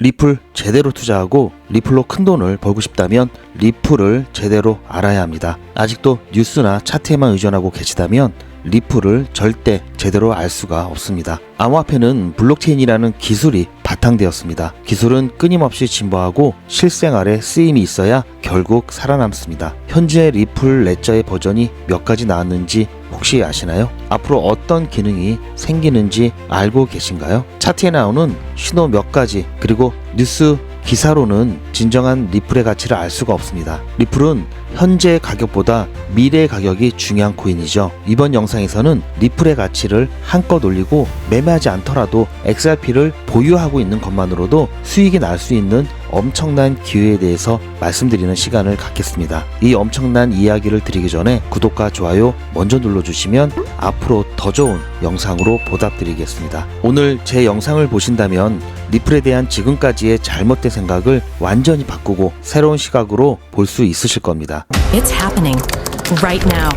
리플 제대로 투자하고 리플로 큰 돈을 벌고 싶다면 리플을 제대로 알아야 합니다. 아직도 뉴스나 차트에만 의존하고 계시다면 리플을 절대 제대로 알 수가 없습니다. 암호화폐는 블록체인이라는 기술이 바탕되었습니다. 기술은 끊임없이 진보하고 실생활에 쓰임이 있어야 결국 살아남습니다. 현재 리플 레저의 버전이 몇 가지 나왔는지 혹시 아시나요? 앞으로 어떤 기능이 생기는지 알고 계신가요? 차트에 나오는 신호 몇 가지, 그리고 뉴스 기사로는 진정한 리플의 가치를 알 수가 없습니다. 리플은 현재 가격보다 미래의 가격이 중요한 코인이죠. 이번 영상에서는 리플의 가치를 한껏 올리고 매매하지 않더라도 XRP를 보유하고 있는 것만으로도 수익이 날 수 있는 엄청난 기회에 대해서 말씀드리는 시간을 갖겠습니다. 이 엄청난 이야기를 드리기 전에 구독과 좋아요 먼저 눌러주시면 앞으로 더 좋은 영상으로 보답드리겠습니다. 오늘 제 영상을 보신다면 리플에 대한 지금까지의 잘못된 생각을 완전히 바꾸고 새로운 시각으로 볼 수 있으실 겁니다. It's happening right now.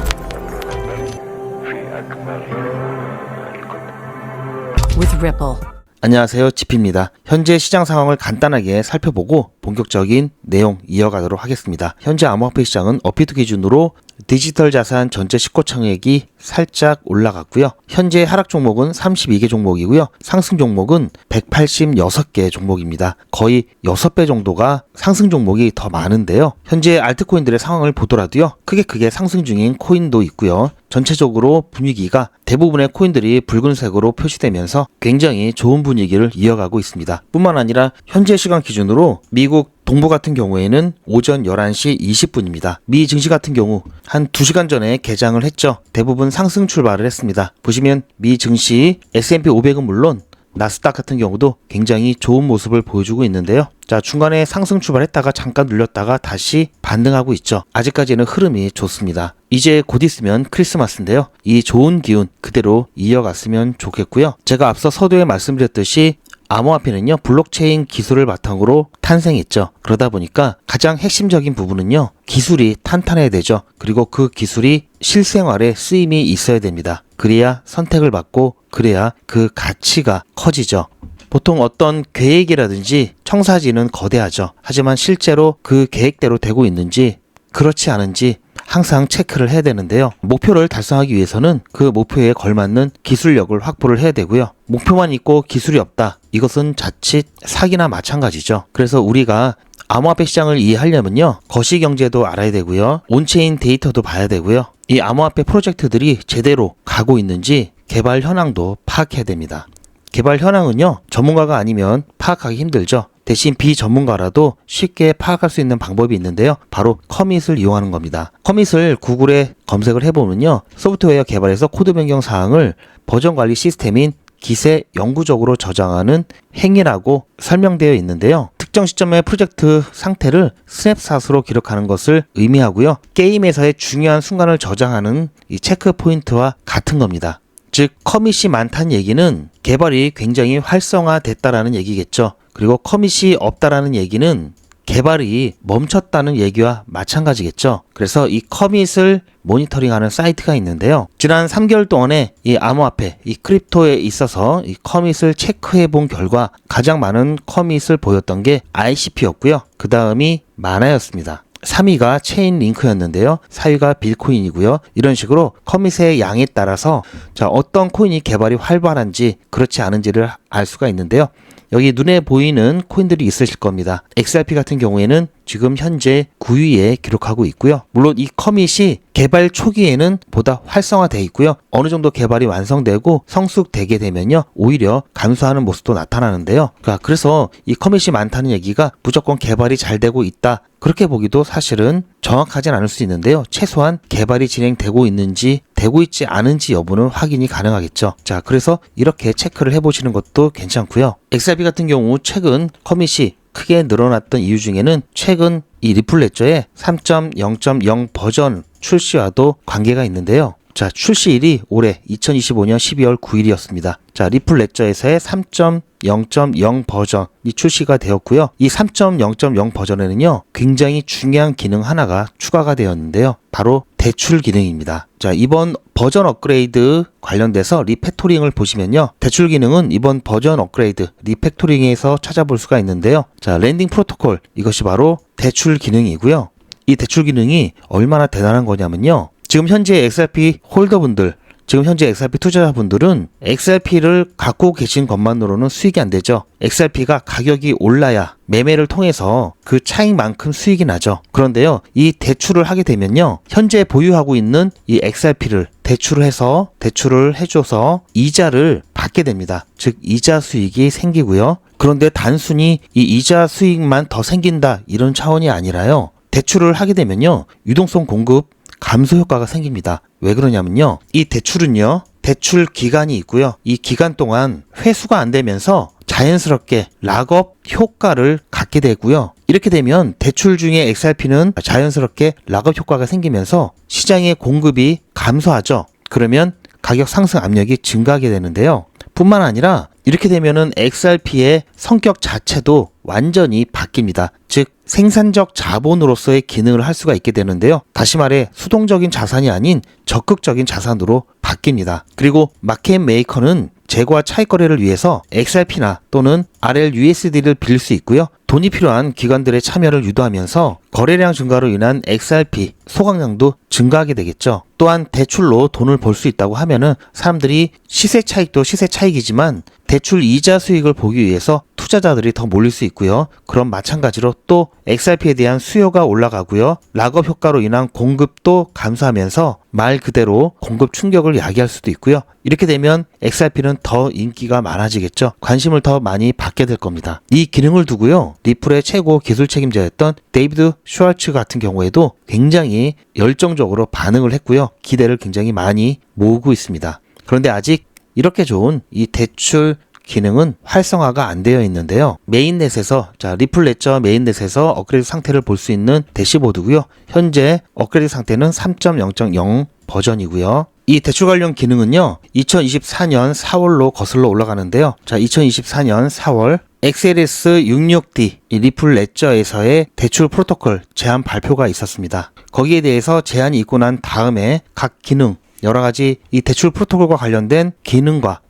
With Ripple. 안녕하세요, 지피입니다. 현재 시장 상황을 간단하게 살펴보고 본격적인 내용 이어가도록 하겠습니다. 현재 암호화폐 시장은 업비트 기준으로 디지털 자산 전체 시가총액이 살짝 올라갔고요. 현재 하락 종목은 32개 종목이고요. 상승 종목은 186개 종목입니다. 거의 6배 정도가 상승 종목이 더 많은데요. 현재 알트코인들의 상황을 보더라도요. 크게 상승 중인 코인도 있고요. 전체적으로 분위기가 대부분의 코인들이 붉은색으로 표시되면서 굉장히 좋은 분위기를 이어가고 있습니다. 뿐만 아니라 현재 시간 기준으로 미국 동부 같은 경우에는 오전 11시 20분입니다. 미 증시 같은 경우 한 2시간 전에 개장을 했죠. 대부분 상승 출발을 했습니다. 보시면 미 증시 S&P 500은 물론 나스닥 같은 경우도 굉장히 좋은 모습을 보여주고 있는데요. 자, 중간에 상승 출발했다가 잠깐 눌렸다가 다시 반등하고 있죠. 아직까지는 흐름이 좋습니다. 이제 곧 있으면 크리스마스인데요. 이 좋은 기운 그대로 이어갔으면 좋겠고요. 제가 앞서 서두에 말씀드렸듯이 암호화폐는요, 블록체인 기술을 바탕으로 탄생했죠. 그러다 보니까 가장 핵심적인 부분은요, 기술이 탄탄해야 되죠. 그리고 그 기술이 실생활에 쓰임이 있어야 됩니다. 그래야 선택을 받고 그래야 그 가치가 커지죠. 보통 어떤 계획이라든지 청사진은 거대하죠. 하지만 실제로 그 계획대로 되고 있는지 그렇지 않은지 항상 체크를 해야 되는데요. 목표를 달성하기 위해서는 그 목표에 걸맞는 기술력을 확보를 해야 되고요. 목표만 있고 기술이 없다. 이것은 자칫 사기나 마찬가지죠. 그래서 우리가 암호화폐 시장을 이해하려면요. 거시경제도 알아야 되고요. 온체인 데이터도 봐야 되고요. 이 암호화폐 프로젝트들이 제대로 가고 있는지 개발 현황도 파악해야 됩니다. 개발 현황은요. 전문가가 아니면 파악하기 힘들죠. 대신 비전문가라도 쉽게 파악할 수 있는 방법이 있는데요. 바로 커밋을 이용하는 겁니다. 커밋을 구글에 검색을 해보면요. 소프트웨어 개발에서 코드 변경 사항을 버전 관리 시스템인 Git에 영구적으로 저장하는 행위라고 설명되어 있는데요. 특정 시점의 프로젝트 상태를 스냅샷으로 기록하는 것을 의미하고요. 게임에서의 중요한 순간을 저장하는 이 체크 포인트와 같은 겁니다. 즉 커밋이 많다는 얘기는 개발이 굉장히 활성화됐다라는 얘기겠죠. 그리고 커밋이 없다라는 얘기는 개발이 멈췄다는 얘기와 마찬가지겠죠. 그래서 이 커밋을 모니터링하는 사이트가 있는데요. 지난 3개월 동안에 이 암호화폐, 이 크립토에 있어서 이 커밋을 체크해 본 결과 가장 많은 커밋을 보였던 게 ICP였고요. 그 다음이 마나였습니다. 3위가 체인 링크였는데요. 4위가 빌코인이고요. 이런 식으로 커밋의 양에 따라서 자, 어떤 코인이 개발이 활발한지 그렇지 않은지를 알 수가 있는데요. 여기 눈에 보이는 코인들이 있으실 겁니다. XRP 같은 경우에는 지금 현재 9위에 기록하고 있고요. 물론 이 커밋이 개발 초기에는 보다 활성화되어 있고요. 어느 정도 개발이 완성되고 성숙되게 되면요. 오히려 감소하는 모습도 나타나는데요. 그래서 이 커밋이 많다는 얘기가 무조건 개발이 잘 되고 있다. 그렇게 보기도 사실은 정확하진 않을 수 있는데요. 최소한 개발이 진행되고 있는지 되고 있지 않은지 여부는 확인이 가능하겠죠. 자, 그래서 이렇게 체크를 해보시는 것도 괜찮고요. XRP 같은 경우 최근 커밋이 크게 늘어났던 이유 중에는 최근 이 리플 레저의 3.0.0 버전 출시와도 관계가 있는데요. 자, 출시일이 올해 2025년 12월 9일이었습니다. 자, 리플 레저에서의 3.0.0 버전이 출시가 되었고요. 이 3.0.0 버전에는요, 굉장히 중요한 기능 하나가 추가가 되었는데요. 바로 대출 기능입니다. 자, 이번 버전 업그레이드 관련돼서 리팩토링을 보시면요. 대출 기능은 이번 버전 업그레이드 리팩토링에서 찾아볼 수가 있는데요. 자, 렌딩 프로토콜, 이것이 바로 대출 기능이고요. 이 대출 기능이 얼마나 대단한 거냐면요. 지금 현재 XRP 홀더분들, 지금 현재 XRP 투자자분들은 XRP를 갖고 계신 것만으로는 수익이 안 되죠. XRP가 가격이 올라야 매매를 통해서 그 차익만큼 수익이 나죠. 그런데요, 이 대출을 하게 되면요, 현재 보유하고 있는 이 XRP를 대출을 해줘서 이자를 받게 됩니다. 즉 이자 수익이 생기고요. 그런데 단순히 이 이자 수익만 더 생긴다, 이런 차원이 아니라요, 대출을 하게 되면요, 유동성 공급 감소 효과가 생깁니다. 왜 그러냐면요, 이 대출은요, 대출 기간이 있고요. 이 기간 동안 회수가 안 되면서 자연스럽게 락업 효과를 갖게 되고요. 이렇게 되면 대출 중에 XRP는 자연스럽게 락업 효과가 생기면서 시장의 공급이 감소하죠. 그러면 가격 상승 압력이 증가하게 되는데요. 뿐만 아니라 이렇게 되면은 XRP의 성격 자체도 완전히 바뀝니다. 즉 생산적 자본으로서의 기능을 할 수가 있게 되는데요. 다시 말해 수동적인 자산이 아닌 적극적인 자산으로 바뀝니다. 그리고 마켓 메이커는 재고와 차익 거래를 위해서 XRP나 또는 RLUSD를 빌릴 수 있고요. 돈이 필요한 기관들의 참여를 유도하면서 거래량 증가로 인한 XRP 소각량도 증가하게 되겠죠. 또한 대출로 돈을 벌 수 있다고 하면은 사람들이 시세 차익도 시세 차익이지만 대출 이자 수익을 보기 위해서 투자자들이 더 몰릴 수 있고요. 그럼 마찬가지로 또 XRP에 대한 수요가 올라가고요. 락업 효과로 인한 공급도 감소하면서 말 그대로 공급 충격을 야기할 수도 있고요. 이렇게 되면 XRP는 더 인기가 많아지겠죠. 관심을 더 많이 받게 될 겁니다. 이 기능을 두고요, 리플의 최고 기술 책임자였던 데이비드 슈왈츠 같은 경우에도 굉장히 열정적으로 반응을 했고요. 기대를 굉장히 많이 모으고 있습니다. 그런데 아직 이렇게 좋은 이 대출 기능은 활성화가 안 되어 있는데요. 메인넷에서, 자, 리플 레저 메인넷에서 업그레이드 상태를 볼 수 있는 대시보드고요. 현재 업그레이드 상태는 3.0.0 버전이고요. 이 대출 관련 기능은요, 2024년 4월로 거슬러 올라가는데요. 자, 2024년 4월 XLS66D 이 리플 레저에서의 대출 프로토콜 제한 발표가 있었습니다. 거기에 대해서 제한이 있고 난 다음에 각 기능, 여러가지 이 대출 프로토콜과 관련된 기능과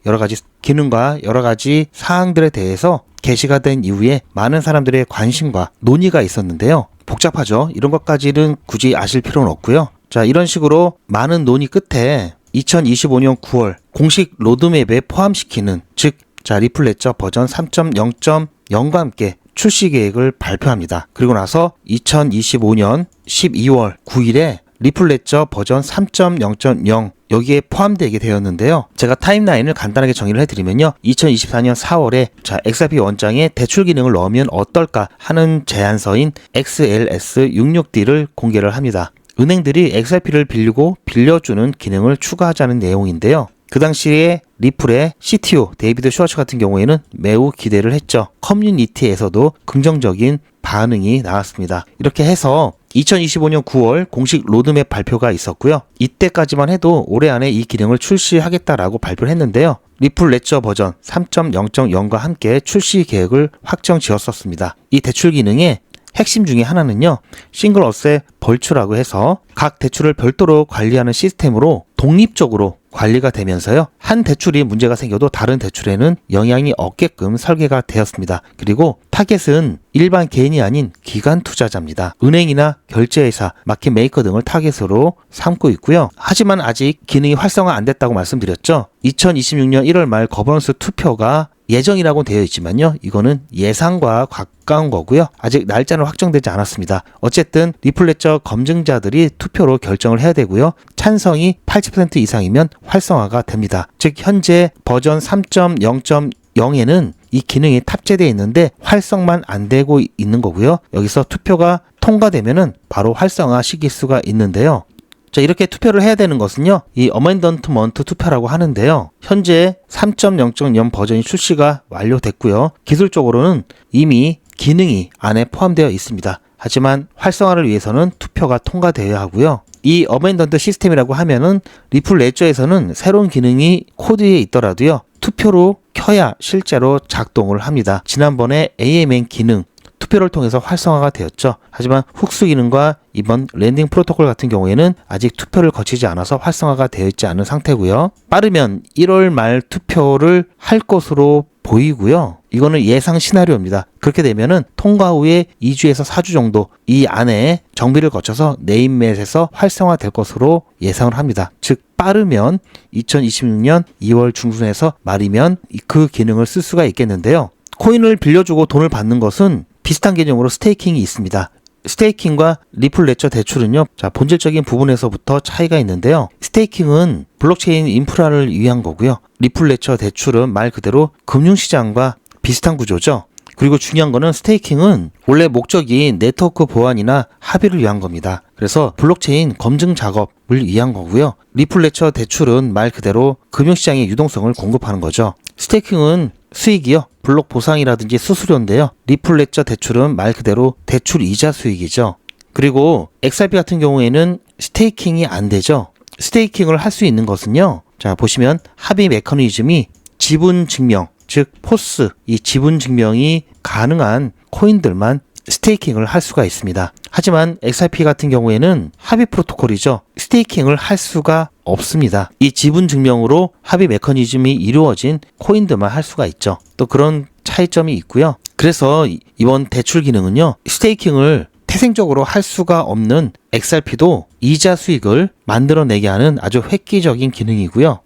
여러가지 사항들에 대해서 게시가 된 이후에 많은 사람들의 관심과 논의가 있었는데요. 복잡하죠. 이런 것까지는 굳이 아실 필요는 없고요. 자, 이런 식으로 많은 논의 끝에 2025년 9월 공식 로드맵에 포함시키는, 즉, 자, 리플 레저 버전 3.0.0과 함께 출시 계획을 발표합니다. 그리고 나서 2025년 12월 9일에 리플 레저 버전 3.0.0 여기에 포함되게 되었는데요. 제가 타임라인을 간단하게 정의를 해드리면요. 2024년 4월에 자, XRP 원장에 대출 기능을 넣으면 어떨까 하는 제안서인 XLS66D를 공개를 합니다. 은행들이 XRP를 빌려주는 기능을 추가하자는 내용인데요. 그 당시에 리플의 CTO 데이비드 슈왈츠 같은 경우에는 매우 기대를 했죠. 커뮤니티에서도 긍정적인 반응이 나왔습니다. 이렇게 해서 2025년 9월 공식 로드맵 발표가 있었고요. 이때까지만 해도 올해 안에 이 기능을 출시하겠다라고 발표를 했는데요. 리플 레저 버전 3.0.0과 함께 출시 계획을 확정 지었었습니다. 이 대출 기능의 핵심 중에 하나는요, 싱글 어셋 벌추라고 해서 각 대출을 별도로 관리하는 시스템으로 독립적으로 관리가 되면서요, 한 대출이 문제가 생겨도 다른 대출에는 영향이 없게끔 설계가 되었습니다. 그리고 타겟은 일반 개인이 아닌 기관 투자자입니다. 은행이나 결제회사, 마켓 메이커 등을 타겟으로 삼고 있고요. 하지만 아직 기능이 활성화 안 됐다고 말씀드렸죠. 2026년 1월 말 거버넌스 투표가 예정이라고 되어 있지만요, 이거는 예상과 가까운 거고요. 아직 날짜는 확정되지 않았습니다. 어쨌든 리플 레저 검증자들이 투표로 결정을 해야 되고요. 찬성이 80% 이상이면 활성화가 됩니다. 즉 현재 버전 3.0.0에는 이 기능이 탑재되어 있는데 활성만 안 되고 있는 거고요. 여기서 투표가 통과되면은 바로 활성화 시킬 수가 있는데요. 자, 이렇게 투표를 해야 되는 것은요, 이 어멘던트먼트 투표라고 하는데요. 현재 3.0.0 버전이 출시가 완료됐고요. 기술적으로는 이미 기능이 안에 포함되어 있습니다. 하지만 활성화를 위해서는 투표가 통과되어야 하고요. 이 어멘던트 시스템이라고 하면은 리플 레저에서는 새로운 기능이 코드에 있더라도요, 투표로 켜야 실제로 작동을 합니다. 지난번에 AMN 기능, 투표를 통해서 활성화가 되었죠. 하지만 훅스 기능과 이번 랜딩 프로토콜 같은 경우에는 아직 투표를 거치지 않아서 활성화가 되어 있지 않은 상태고요. 빠르면 1월 말 투표를 할 것으로 보이고요. 이거는 예상 시나리오입니다. 그렇게 되면은 통과 후에 2주에서 4주 정도 이 안에 정비를 거쳐서 네임맷에서 활성화될 것으로 예상을 합니다. 즉 빠르면 2026년 2월 중순에서 말이면 그 기능을 쓸 수가 있겠는데요. 코인을 빌려주고 돈을 받는 것은 비슷한 개념으로 스테이킹이 있습니다. 스테이킹과 리플 레처 대출은요, 자, 본질적인 부분에서부터 차이가 있는데요. 스테이킹은 블록체인 인프라를 위한 거고요. 리플 레처 대출은 말 그대로 금융시장과 비슷한 구조죠. 그리고 중요한 거는 스테이킹은 원래 목적이 네트워크 보안이나 합의를 위한 겁니다. 그래서 블록체인 검증 작업을 위한 거고요. 리플 레처 대출은 말 그대로 금융시장의 유동성을 공급하는 거죠. 스테이킹은 수익이요, 블록 보상이라든지 수수료인데요. 리플 레처 대출은 말 그대로 대출 이자 수익이죠. 그리고 XRP 같은 경우에는 스테이킹이 안 되죠. 스테이킹을 할 수 있는 것은요, 자 보시면 합의 메커니즘이 지분 증명, 즉 포스, 이 지분 증명이 가능한 코인들만 스테이킹을 할 수가 있습니다. 하지만 XRP 같은 경우에는 합의 프로토콜이죠. 스테이킹을 할 수가 없습니다. 이 지분 증명으로 합의 메커니즘이 이루어진 코인들만 할 수가 있죠. 또 그런 차이점이 있고요. 그래서 이번 대출 기능은요, 스테이킹을 태생적으로 할 수가 없는 XRP도 이자 수익을 만들어내게 하는 아주 획기적인 기능이고요.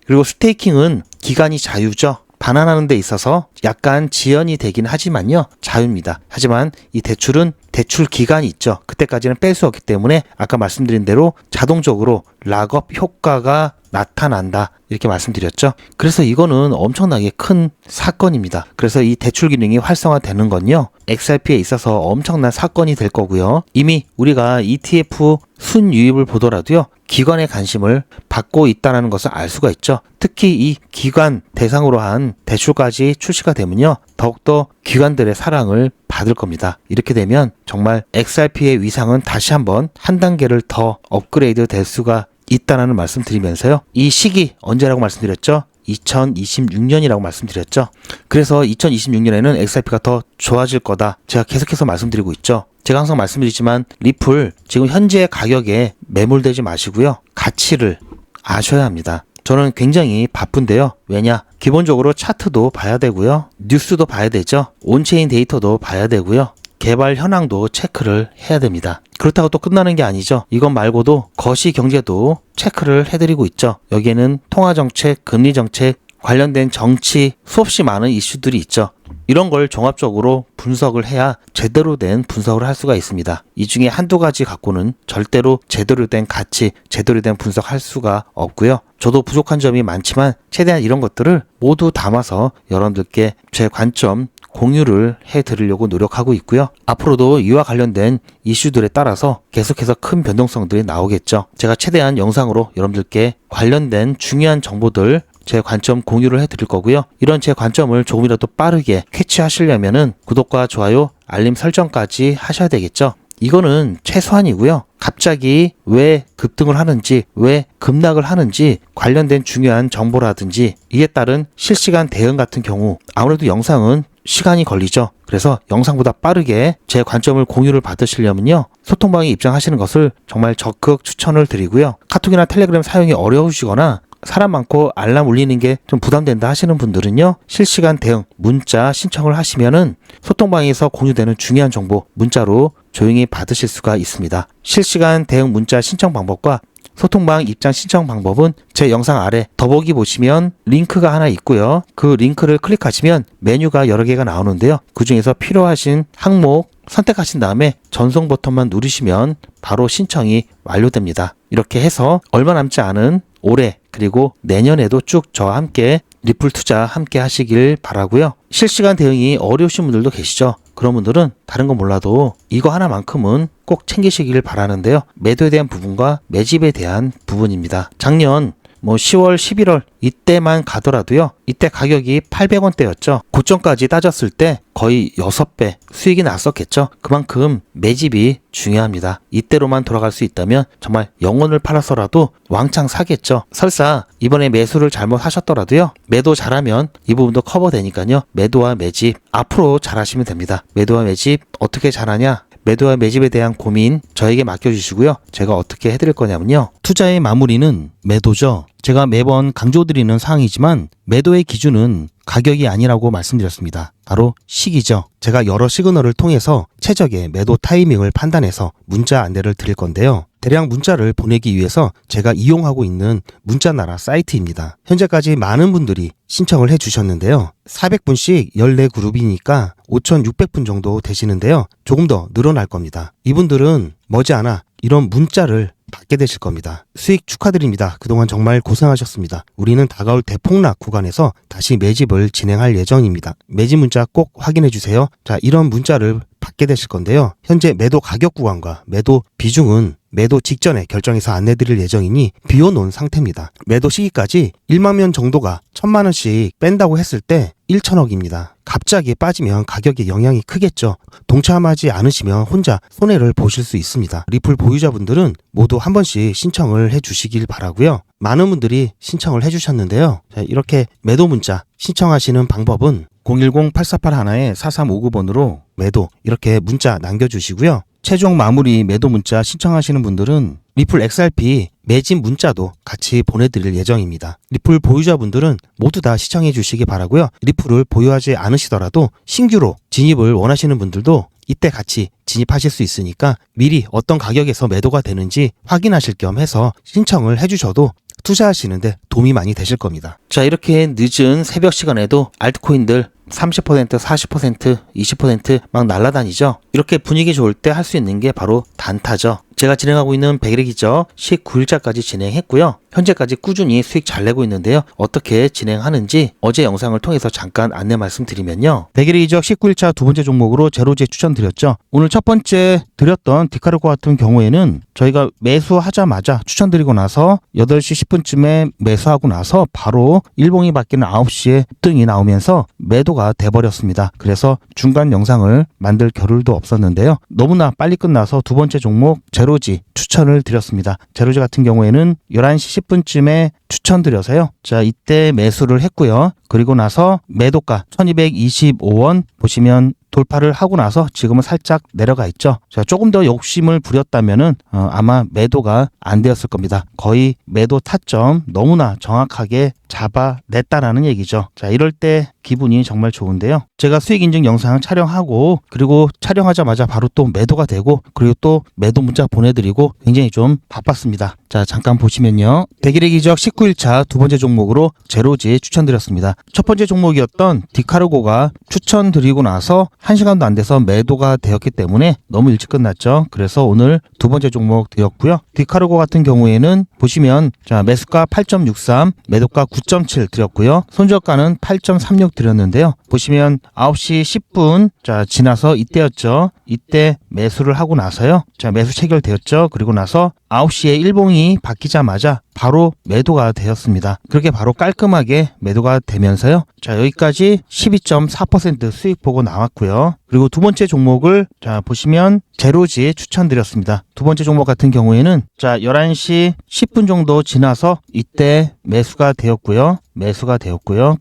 그리고 스테이킹은 기간이 자유죠. 반환하는 데 있어서 약간 지연이 되긴 하지만요, 자유입니다. 하지만 이 대출은 대출 기간이 있죠. 그때까지는 뺄 수 없기 때문에 아까 말씀드린 대로 자동적으로 락업 효과가 나타난다, 이렇게 말씀드렸죠. 그래서 이거는 엄청나게 큰 사건입니다. 그래서 이 대출 기능이 활성화되는 건요, XRP에 있어서 엄청난 사건이 될 거고요. 이미 우리가 ETF 순유입을 보더라도요, 기관의 관심을 받고 있다는 것을 알 수가 있죠. 특히 이 기관 대상으로 한 대출까지 출시가 되면요, 더욱더 기관들의 사랑을 받을 겁니다. 이렇게 되면 정말 XRP의 위상은 다시 한번 한 단계를 더 업그레이드 될 수가 있다는 말씀 드리면서요. 이 시기 언제라고 말씀드렸죠? 2026년이라고 말씀드렸죠. 그래서 2026년에는 XRP가 더 좋아질 거다, 제가 계속해서 말씀드리고 있죠. 제가 항상 말씀드리지만 리플 지금 현재 가격에 매몰되지 마시고요, 가치를 아셔야 합니다. 저는 굉장히 바쁜데요. 왜냐? 기본적으로 차트도 봐야 되고요, 뉴스도 봐야 되죠. 온체인 데이터도 봐야 되고요, 개발 현황도 체크를 해야 됩니다. 그렇다고 또 끝나는 게 아니죠. 이것 말고도 거시 경제도 체크를 해드리고 있죠. 여기에는 통화정책, 금리정책, 관련된 정치, 수없이 많은 이슈들이 있죠. 이런 걸 종합적으로 분석을 해야 제대로 된 분석을 할 수가 있습니다. 이 중에 한두 가지 갖고는 절대로 제대로 된 가치, 제대로 된 분석할 수가 없고요. 저도 부족한 점이 많지만 최대한 이런 것들을 모두 담아서 여러분들께 제 관점 공유를 해드리려고 노력하고 있고요. 앞으로도 이와 관련된 이슈들에 따라서 계속해서 큰 변동성들이 나오겠죠. 제가 최대한 영상으로 여러분들께 관련된 중요한 정보들 제 관점 공유를 해드릴 거고요. 이런 제 관점을 조금이라도 빠르게 캐치하시려면은 구독과 좋아요, 알림 설정까지 하셔야 되겠죠. 이거는 최소한이고요. 갑자기 왜 급등을 하는지, 왜 급락을 하는지 관련된 중요한 정보라든지 이에 따른 실시간 대응 같은 경우, 아무래도 영상은 시간이 걸리죠. 그래서 영상보다 빠르게 제 관점을 공유를 받으시려면요, 소통방에 입장하시는 것을 정말 적극 추천을 드리고요. 카톡이나 텔레그램 사용이 어려우시거나 사람 많고 알람 울리는 게 좀 부담된다 하시는 분들은요, 실시간 대응 문자 신청을 하시면은 소통방에서 공유되는 중요한 정보 문자로 조용히 받으실 수가 있습니다. 실시간 대응 문자 신청 방법과 소통방 입장 신청 방법은 제 영상 아래 더보기 보시면 링크가 하나 있고요. 그 링크를 클릭하시면 메뉴가 여러 개가 나오는데요. 그 중에서 필요하신 항목 선택하신 다음에 전송 버튼만 누르시면 바로 신청이 완료됩니다. 이렇게 해서 얼마 남지 않은 올해 그리고 내년에도 쭉 저와 함께 리플 투자 함께 하시길 바라고요. 실시간 대응이 어려우신 분들도 계시죠. 그런 분들은 다른 거 몰라도 이거 하나만큼은 꼭 챙기시길 바라는데요. 매도에 대한 부분과 매집에 대한 부분입니다. 작년 10월, 11월 이때만 가더라도요. 이때 가격이 800원대였죠. 고점까지 따졌을 때 거의 6배 수익이 났었겠죠. 그만큼 매집이 중요합니다. 이때로만 돌아갈 수 있다면 정말 영혼을 팔아서라도 왕창 사겠죠. 설사 이번에 매수를 잘못 하셨더라도요. 매도 잘하면 이 부분도 커버되니까요. 매도와 매집 앞으로 잘하시면 됩니다. 매도와 매집 어떻게 잘하냐? 매도와 매집에 대한 고민 저에게 맡겨주시고요. 제가 어떻게 해드릴 거냐면요. 투자의 마무리는 매도죠. 제가 매번 강조드리는 사항이지만 매도의 기준은 가격이 아니라고 말씀드렸습니다. 바로 시기죠. 제가 여러 시그널을 통해서 최적의 매도 타이밍을 판단해서 문자 안내를 드릴 건데요. 대량 문자를 보내기 위해서 제가 이용하고 있는 문자나라 사이트입니다. 현재까지 많은 분들이 신청을 해주셨는데요. 400분씩 14그룹이니까 5,600분 정도 되시는데요. 조금 더 늘어날 겁니다. 이분들은 머지않아 이런 문자를 받게 되실 겁니다. 수익 축하드립니다. 그동안 정말 고생하셨습니다. 우리는 다가올 대폭락 구간에서 다시 매집을 진행할 예정입니다. 매집 문자 꼭 확인해 주세요. 자, 이런 문자를 받게 되실 건데요. 현재 매도 가격 구간과 매도 비중은 매도 직전에 결정해서 안내드릴 예정이니 비워놓은 상태입니다. 매도 시기까지 1만 명 정도가 1,000만 원씩 뺀다고 했을 때 1천억입니다. 갑자기 빠지면 가격에 영향이 크겠죠. 동참하지 않으시면 혼자 손해를 보실 수 있습니다. 리플 보유자분들은 모두 한 번씩 신청을 해주시길 바라고요. 많은 분들이 신청을 해주셨는데요. 자, 이렇게 매도 문자 신청하시는 방법은 010-8481-4359번으로 매도 이렇게 문자 남겨주시고요. 최종 마무리 매도 문자 신청하시는 분들은 리플 XRP 매집 문자도 같이 보내드릴 예정입니다. 리플 보유자분들은 모두 다 시청해 주시기 바라고요. 리플을 보유하지 않으시더라도 신규로 진입을 원하시는 분들도 이때 같이 진입하실 수 있으니까 미리 어떤 가격에서 매도가 되는지 확인하실 겸 해서 신청을 해주셔도 투자하시는데 도움이 많이 되실 겁니다. 자, 이렇게 늦은 새벽 시간에도 알트코인들 30%, 40%, 20% 막 날아다니죠. 이렇게 분위기 좋을 때 할 수 있는 게 바로 단타죠. 제가 진행하고 있는 100일의 기적 19일차까지 진행했고요. 현재까지 꾸준히 수익 잘 내고 있는데요. 어떻게 진행하는지 어제 영상을 통해서 잠깐 안내 말씀드리면요. 100일의 기적 19일차 두 번째 종목으로 제로제 추천드렸죠. 오늘 첫 번째 드렸던 디카르코 같은 경우에는 저희가 매수하자마자 추천드리고 나서 8시 10분쯤에 매수하고 나서 바로 일봉이 바뀌는 9시에 급등이 나오면서 매도가 돼버렸습니다. 그래서 중간 영상을 만들 겨를도 없었는데요. 너무나 빨리 끝나서 두 번째 종목 제로지 추천을 드렸습니다. 제로지 같은 경우에는 11시 10분쯤에 추천드려서요. 자, 이때 매수를 했고요. 그리고 나서 매도가 1225원 보시면 돌파를 하고 나서 지금은 살짝 내려가 있죠. 자, 조금 더 욕심을 부렸다면은 아마 매도가 안 되었을 겁니다. 거의 매도 타점 너무나 정확하게 잡아냈다라는 얘기죠. 자, 이럴 때 기분이 정말 좋은데요. 제가 수익 인증 영상 촬영하고 그리고 촬영하자마자 바로 또 매도가 되고 그리고 또 매도 문자 보내드리고 굉장히 좀 바빴습니다. 자, 잠깐 보시면요. 100일의 기적 19일차 두 번째 종목으로 제로지 추천드렸습니다. 첫 번째 종목이었던 디카르고가 추천드리고 나서 1시간도 안 돼서 매도가 되었기 때문에 너무 일찍 끝났죠. 그래서 오늘 두 번째 종목 드렸고요. 디카르고 같은 경우에는 보시면 자, 매수가 8.63, 매도가 9.7 드렸고요. 손절가는 8.36 드렸는데요. 보시면 9시 10분 자, 지나서 이때였죠. 이때 매수를 하고 나서요. 자, 매수 체결되었죠. 그리고 나서 9시에 일봉이 바뀌자마자 바로 매도가 되었습니다. 그렇게 바로 깔끔하게 매도가 되면서요. 자, 여기까지 12.4% 수익 보고 나왔고요. 그리고 두 번째 종목을 자, 보시면 제로지 추천드렸습니다. 두 번째 종목 같은 경우에는 자, 11시 10분 정도 지나서 이때 매수가 되었고요.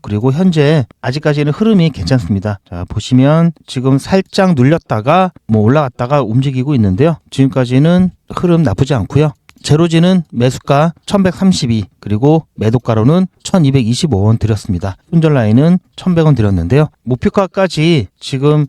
그리고 현재 아직까지는 흐름이 괜찮습니다. 자, 보시면 지금 살짝 눌렸다가 올라갔다가 움직이고 있는데요. 지금까지는 흐름 나쁘지 않고요. 제로지는 매수가 1132 그리고 매도가로는 1225원 드렸습니다. 손절 라인은 1100원 드렸는데요. 목표가까지 지금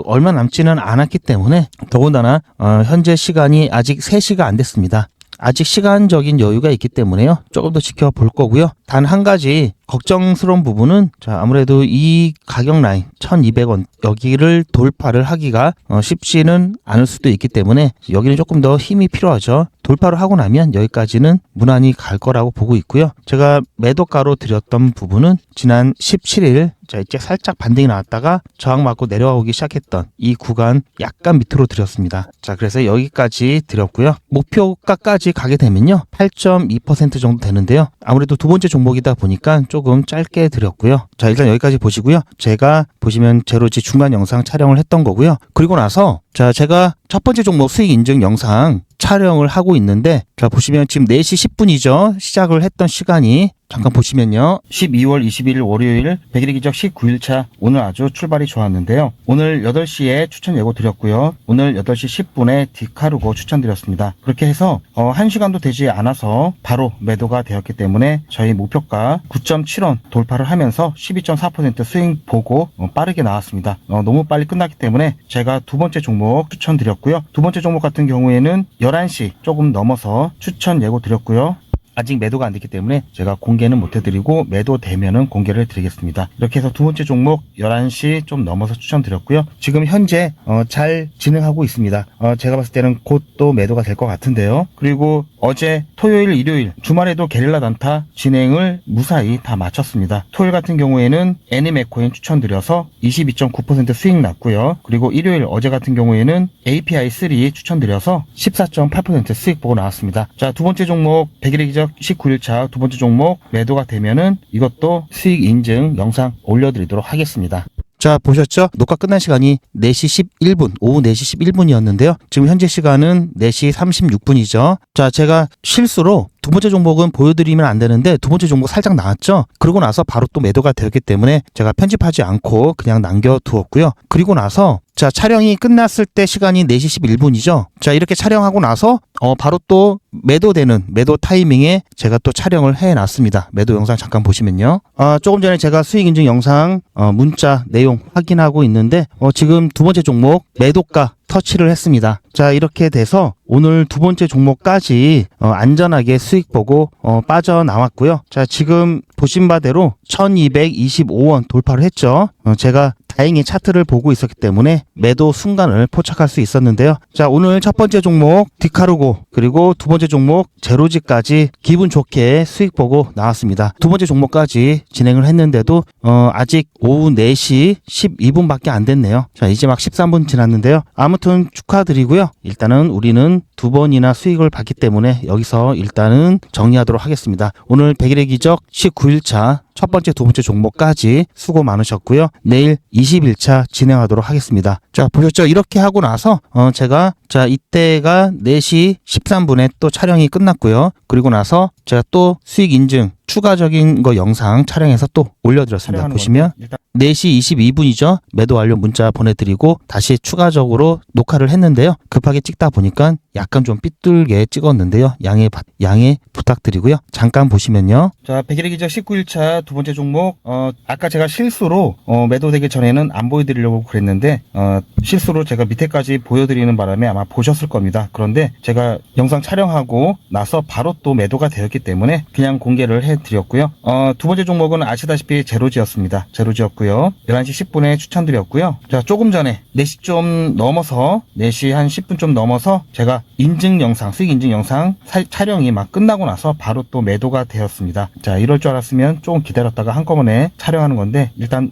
얼마 남지는 않았기 때문에 더군다나 현재 시간이 아직 3시가 안 됐습니다. 아직 시간적인 여유가 있기 때문에요. 조금 더 지켜볼 거고요. 단 한 가지 걱정스러운 부분은 자, 아무래도 이 가격 라인 1200원 여기를 돌파를 하기가 쉽지는 않을 수도 있기 때문에 여기는 조금 더 힘이 필요하죠. 돌파를 하고 나면 여기까지는 무난히 갈 거라고 보고 있고요. 제가 매도가로 드렸던 부분은 지난 17일 자, 이제 살짝 반등이 나왔다가 저항 맞고 내려오기 시작했던 이 구간 약간 밑으로 드렸습니다. 자, 그래서 여기까지 드렸고요. 목표가까지 가게 되면요, 8.2% 정도 되는데요. 아무래도 두 번째 종목이다 보니까 조금 짧게 드렸고요. 자, 일단 여기까지 보시고요. 제가 보시면 제로지 중간 영상 촬영을 했던 거고요. 그리고 나서 자, 제가 첫 번째 종목 수익 인증 영상 촬영을 하고 있는데, 자, 보시면 지금 4시 10분이죠. 시작을 했던 시간이. 잠깐 보시면요, 12월 21일 월요일 100일의 기적 19일차 오늘 아주 출발이 좋았는데요. 오늘 8시에 추천 예고 드렸고요. 오늘 8시 10분에 디카르고 추천드렸습니다. 그렇게 해서 1시간도 되지 않아서 바로 매도가 되었기 때문에 저희 목표가 9.7원 돌파를 하면서 12.4% 수익 보고 빠르게 나왔습니다. 너무 빨리 끝났기 때문에 제가 두 번째 종목 추천드렸고요. 두 번째 종목 같은 경우에는 11시 조금 넘어서 추천 예고 드렸고요. 아직 매도가 안 됐기 때문에 제가 공개는 못 해드리고 매도 되면은 공개를 드리겠습니다. 이렇게 해서 두 번째 종목 11시 좀 넘어서 추천드렸고요. 지금 현재 잘 진행하고 있습니다. 제가 봤을 때는 곧 또 매도가 될 것 같은데요. 그리고 어제 토요일, 일요일 주말에도 게릴라 단타 진행을 무사히 다 마쳤습니다. 토요일 같은 경우에는 애니메코인 추천드려서 22.9% 수익 났고요. 그리고 일요일 어제 같은 경우에는 API3 추천드려서 14.8% 수익 보고 나왔습니다. 자, 두 번째 종목 100일의 기적 19일차 두 번째 종목 매도가 되면은 이것도 수익 인증 영상 올려드리도록 하겠습니다. 자, 보셨죠? 녹화 끝난 시간이 4시 11분, 오후 4시 11분이었는데요. 지금 현재 시간은 4시 36분이죠. 자, 제가 실수로 두 번째 종목은 보여드리면 안 되는데 두 번째 종목 살짝 나왔죠? 그러고 나서 바로 또 매도가 되었기 때문에 제가 편집하지 않고 그냥 남겨두었고요. 그리고 나서 자, 촬영이 끝났을 때 시간이 4시 11분이죠. 자, 이렇게 촬영하고 나서 바로 또 매도되는 매도 타이밍에 제가 또 촬영을 해놨습니다. 매도 영상 잠깐 보시면요. 조금 전에 제가 수익 인증 영상 문자 내용 확인하고 있는데 지금 두 번째 종목 매도가 터치를 했습니다. 자, 이렇게 돼서 오늘 두 번째 종목까지 안전하게 수익 보고 빠져나왔고요. 자, 지금 보신 바대로 1225원 돌파를 했죠. 제가 다행히 차트를 보고 있었기 때문에 매도 순간을 포착할 수 있었는데요. 자, 오늘 첫 번째 종목 디카르고 그리고 두 번째 종목 제로지까지 기분 좋게 수익 보고 나왔습니다. 두 번째 종목까지 진행을 했는데도 아직 오후 4시 12분밖에 안 됐네요. 자, 이제 막 13분 지났는데요. 아무튼 축하드리고요. 일단은 우리는 두 번이나 수익을 봤기 때문에 여기서 일단은 정리하도록 하겠습니다. 오늘 100일의 기적 19일차 첫 번째, 두 번째 종목까지 수고 많으셨고요. 내일 20일차 진행하도록 하겠습니다. 자, 보셨죠? 이렇게 하고 나서 제가 자, 이때가 4시 13분에 또 촬영이 끝났고요. 그리고 나서 제가 또 수익 인증 추가적인 거 영상 촬영해서 또 올려드렸습니다. 보시면 4시 22분이죠. 매도 완료 문자 보내드리고 다시 추가적으로 녹화를 했는데요. 급하게 찍다 보니까 약간 좀 삐뚤게 찍었는데요. 양해 부탁드리고요. 잠깐 보시면요. 자, 100일의 기적 19일차 두 번째 종목 아까 제가 실수로 매도되기 전에는 안 보여드리려고 그랬는데 실수로 제가 밑에까지 보여드리는 바람에 아마 보셨을 겁니다. 그런데 제가 영상 촬영하고 나서 바로 또 매도가 되었기 때문에 그냥 공개를 해드렸고요. 두 번째 종목은 아시다시피 제로지였습니다. 제로지였고요. 11시 10분에 추천드렸고요. 자, 조금 전에 4시 좀 넘어서 4시 한 10분 좀 넘어서 제가 인증 영상, 수익 인증 영상 촬영이 막 끝나고 나서 바로 또 매도가 되었습니다. 자, 이럴 줄 알았으면 조금 기다렸다가 한꺼번에 촬영하는 건데 일단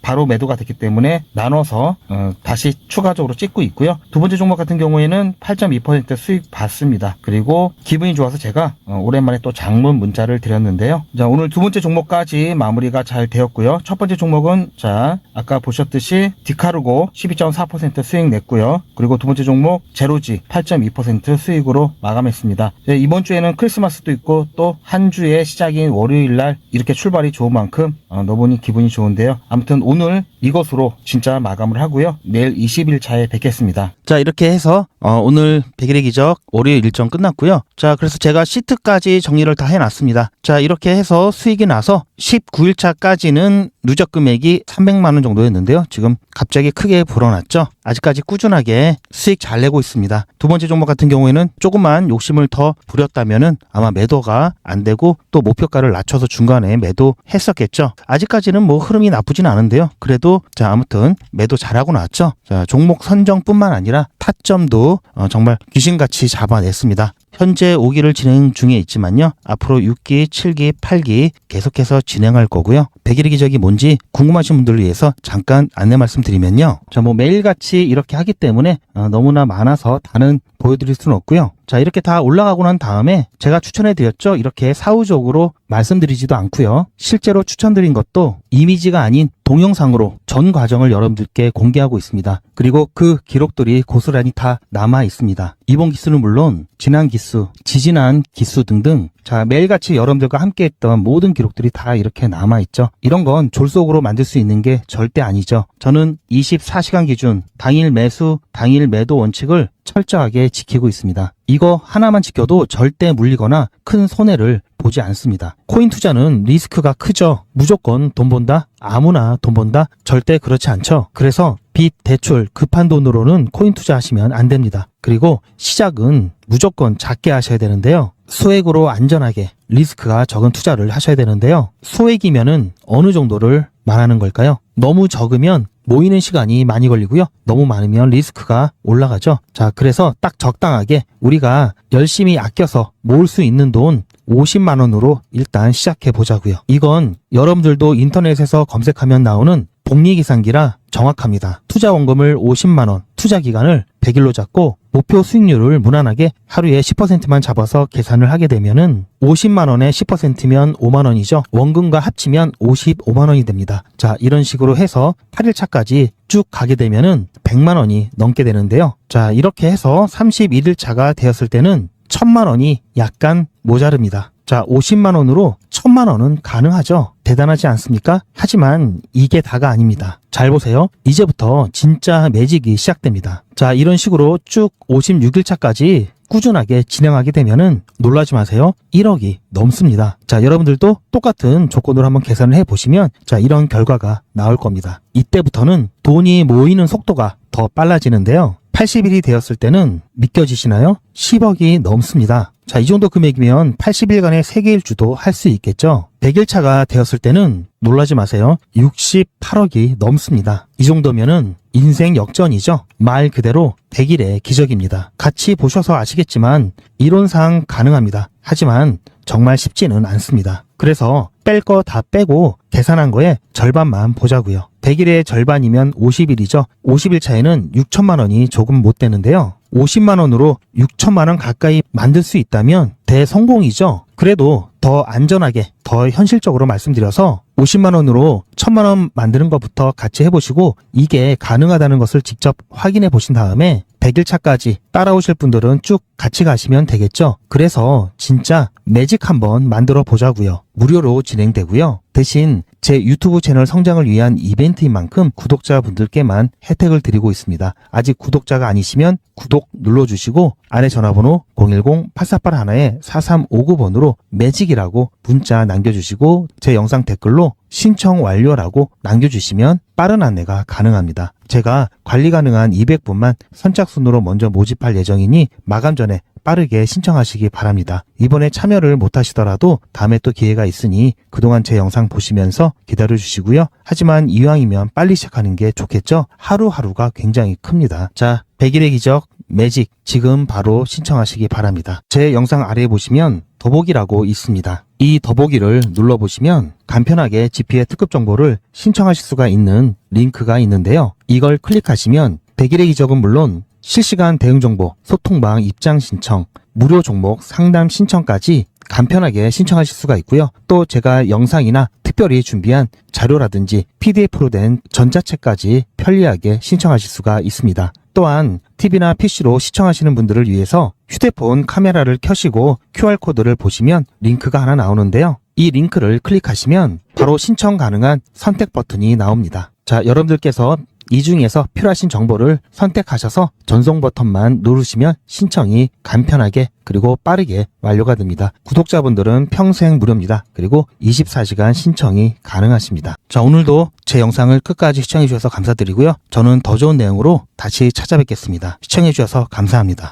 바로 매도가 됐기 때문에 나눠서 다시 추가적으로 찍고 있고요. 두 번째 종목 같은 경우에는 8.2% 수익 봤습니다. 그리고 기분이 좋아서 제가 오랜만에 또 장문 문자를 드렸는데요. 자, 오늘 두 번째 종목까지 마무리가 잘 되었고요. 첫 번째 종목은 자, 아까 보셨듯이 디카르고 12.4% 수익 냈고요. 그리고 두 번째 종목 제로지 8.2% 수익으로 마감했습니다. 이번 주에는 크리스마스도 있고 또 한 주의 시작인 월요일 날 이렇게 출발이 좋은 만큼 너무니 기분이 좋은데요. 아무튼 오늘 이것으로 진짜 마감을 하고요. 내일 20일 차에 뵙겠습니다. 자, 이렇게 해서 오늘 100일의 기적 월요일 일정 끝났고요. 자, 그래서 제가 시트까지 정리를 다 해놨습니다. 자, 이렇게 해서 수익이 나서 19일차까지는 누적 금액이 300만 원 정도였는데요. 지금 갑자기 크게 불어났죠. 아직까지 꾸준하게 수익 잘 내고 있습니다. 두 번째 종목 같은 경우에는 조금만 욕심을 더 부렸다면은 아마 매도가 안 되고 또 목표가를 낮춰서 중간에 매도했었겠죠. 아직까지는 뭐 흐름이 나쁘진 않은데요. 그래도 자, 아무튼 매도 잘하고 나왔죠. 자, 종목 선정뿐만 아니라 타점도 정말 귀신같이 잡아냈습니다. 현재 5기를 진행 중에 있지만요. 앞으로 6기, 7기, 8기 계속해서 진행할 거고요. 100일의 기적이 뭔지 궁금하신 분들을 위해서 잠깐 안내 말씀드리면요. 자, 매일같이 이렇게 하기 때문에 너무나 많아서 다는 보여드릴 수는 없고요. 자, 이렇게 다 올라가고 난 다음에 제가 추천해드렸죠. 이렇게 사후적으로 말씀드리지도 않고요. 실제로 추천드린 것도 이미지가 아닌 동영상으로 전 과정을 여러분들께 공개하고 있습니다. 그리고 그 기록들이 고스란히 다 남아 있습니다. 이번 기수는 물론 지난 기수, 지지난 기수 등등 자, 매일같이 여러분들과 함께 했던 모든 기록들이 다 이렇게 남아있죠. 이런 건 졸속으로 만들 수 있는 게 절대 아니죠. 저는 24시간 기준 당일 매수, 당일 매도 원칙을 철저하게 지키고 있습니다. 이거 하나만 지켜도 절대 물리거나 큰 손해를 보지 않습니다. 코인 투자는 리스크가 크죠. 무조건 돈 번다? 아무나 돈 번다? 절대 그렇지 않죠. 그래서 빚, 대출, 급한 돈으로는 코인 투자하시면 안 됩니다. 그리고 시작은 무조건 작게 하셔야 되는데요. 소액으로 안전하게 리스크가 적은 투자를 하셔야 되는데요. 소액이면은 어느 정도를 말하는 걸까요? 너무 적으면 모이는 시간이 많이 걸리고요. 너무 많으면 리스크가 올라가죠. 자, 그래서 딱 적당하게 우리가 열심히 아껴서 모을 수 있는 돈 50만 원으로 일단 시작해 보자고요. 이건 여러분들도 인터넷에서 검색하면 나오는 복리계산기라 정확합니다. 투자 원금을 50만 원, 투자 기간을 100일로 잡고 목표 수익률을 무난하게 하루에 10%만 잡아서 계산을 하게 되면은 50만 원에 10%면 5만 원이죠. 원금과 합치면 55만 원이 됩니다. 자, 이런 식으로 해서 8일 차까지 쭉 가게 되면은 100만 원이 넘게 되는데요. 자, 이렇게 해서 31일 차가 되었을 때는 1000만 원이 약간 모자릅니다. 자, 50만 원으로 1000만 원은 가능하죠. 대단하지 않습니까? 하지만 이게 다가 아닙니다. 잘 보세요. 이제부터 진짜 매직이 시작됩니다. 자, 이런 식으로 쭉 56일 차까지 꾸준하게 진행하게 되면은 놀라지 마세요. 1억이 넘습니다. 자, 여러분들도 똑같은 조건으로 한번 계산을 해보시면 자, 이런 결과가 나올 겁니다. 이때부터는 돈이 모이는 속도가 더 빨라지는데요. 80일이 되었을 때는 믿겨지시나요? 10억이 넘습니다. 자, 이 정도 금액이면 80일간의 세계일주도 할 수 있겠죠? 100일 차가 되었을 때는 놀라지 마세요. 68억이 넘습니다. 이 정도면은 인생 역전이죠. 말 그대로 100일의 기적입니다. 같이 보셔서 아시겠지만 이론상 가능합니다. 하지만 정말 쉽지는 않습니다. 그래서 뺄 거 다 빼고 계산한 거에 절반만 보자고요. 100일의 절반이면 50일이죠. 50일 차에는 6천만 원이 조금 못 되는데요. 50만 원으로 6천만 원 가까이 만들 수 있다면 대성공이죠. 그래도 더 안전하게, 더 현실적으로 말씀드려서 50만 원으로 1000만 원 만드는 것부터 같이 해보시고 이게 가능하다는 것을 직접 확인해 보신 다음에 100일 차까지 따라오실 분들은 쭉 같이 가시면 되겠죠. 그래서 진짜 매직 한번 만들어 보자고요. 무료로 진행되고요. 대신 제 유튜브 채널 성장을 위한 이벤트인 만큼 구독자분들께만 혜택을 드리고 있습니다. 아직 구독자가 아니시면 구독 눌러주시고 아래 전화번호 010-8481-4359번으로 매직이라고 문자 남겨주시고 제 영상 댓글로 신청 완료라고 남겨주시면 빠른 안내가 가능합니다. 제가 관리 가능한 200분만 선착순으로 먼저 모집할 예정이니 마감 전에 빠르게 신청하시기 바랍니다. 이번에 참여를 못하시더라도 다음에 또 기회가 있으니 그동안 제 영상 보시면서 기다려주시고요. 하지만 이왕이면 빨리 시작하는 게 좋겠죠? 하루하루가 굉장히 큽니다. 자, 100일의 기적 매직 지금 바로 신청하시기 바랍니다. 제 영상 아래에 보시면 더보기라고 있습니다. 이 더보기를 눌러보시면 간편하게 GP의 특급 정보를 신청하실 수가 있는 링크가 있는데요. 이걸 클릭하시면 100일의 기적은 물론 실시간 대응 정보, 소통방 입장 신청, 무료 종목 상담 신청까지 간편하게 신청하실 수가 있고요. 또 제가 영상이나 특별히 준비한 자료라든지 PDF로 된 전자책까지 편리하게 신청하실 수가 있습니다. 또한 TV나 PC로 시청하시는 분들을 위해서 휴대폰 카메라를 켜시고 QR코드를 보시면 링크가 하나 나오는데요. 이 링크를 클릭하시면 바로 신청 가능한 선택 버튼이 나옵니다. 자, 여러분들께서 이 중에서 필요하신 정보를 선택하셔서 전송 버튼만 누르시면 신청이 간편하게 그리고 빠르게 완료가 됩니다. 구독자분들은 평생 무료입니다. 그리고 24시간 신청이 가능하십니다. 자, 오늘도 제 영상을 끝까지 시청해 주셔서 감사드리고요. 저는 더 좋은 내용으로 다시 찾아뵙겠습니다. 시청해 주셔서 감사합니다.